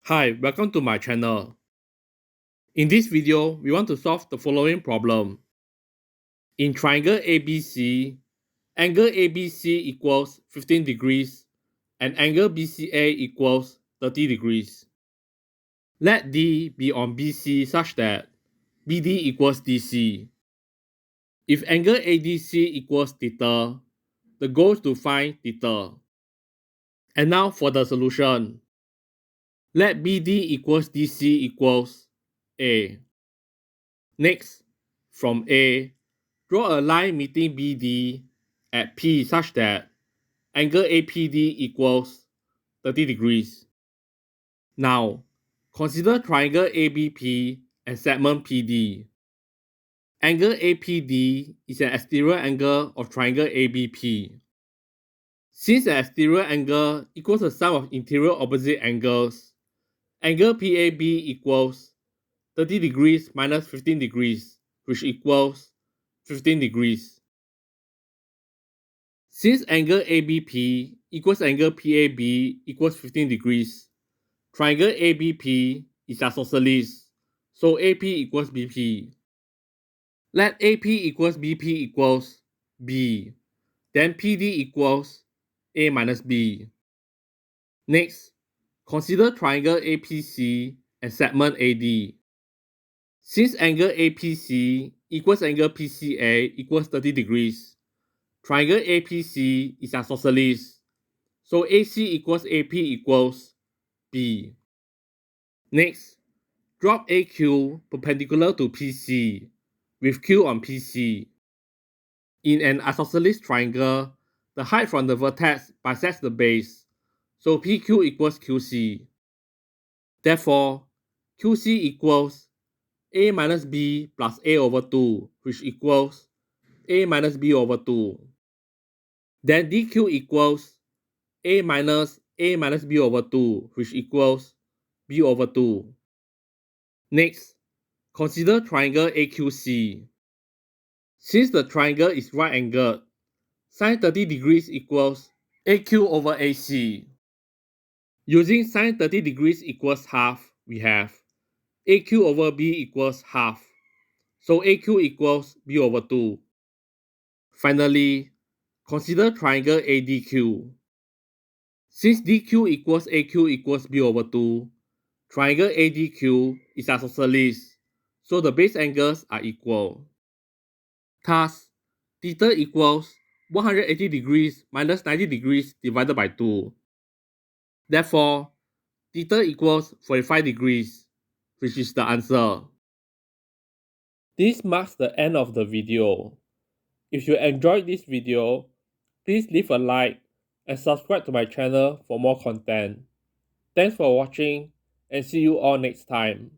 Hi, welcome to my channel. In this video, we want to solve the following problem. In triangle ABC, angle ABC equals 15 degrees and angle BCA equals 30 degrees. Let D be on BC such that BD equals DC. If angle ADC equals theta, the goal is to find theta. And now for the solution. Let BD equals DC equals A. Next, from A, draw a line meeting BD at P such that angle APD equals 30 degrees. Now, consider triangle ABP and segment PD. Angle APD is an exterior angle of triangle ABP. Since an exterior angle equals the sum of interior opposite angles, angle PAB equals 30 degrees minus 15 degrees, which equals 15 degrees. Since angle ABP equals angle PAB equals 15 degrees, triangle ABP is isosceles, so AP equals BP. Let AP equals BP equals B, then PD equals A minus B. Next, consider triangle APC and segment AD. Since angle APC equals angle PCA equals 30 degrees, triangle APC is isosceles, so AC equals AP equals B. Next, drop AQ perpendicular to PC with Q on PC. In an isosceles triangle, the height from the vertex bisects the base, so PQ equals QC. Therefore, QC equals A minus B plus A over 2, which equals A minus B over 2. Then DQ equals A minus B over 2, which equals B over 2. Next, consider triangle AQC. Since the triangle is right angled, sin 30 degrees equals AQ over AC. Using sin 30 degrees equals half, we have AQ over B equals half. So AQ equals B over 2. Finally, consider triangle ADQ. Since DQ equals AQ equals B over 2, triangle ADQ is isosceles, so the base angles are equal. Thus, theta equals 180 degrees minus 90 degrees divided by 2. Therefore, theta equals 45 degrees, which is the answer. This marks the end of the video. If you enjoyed this video, please leave a like and subscribe to my channel for more content. Thanks for watching and see you all next time.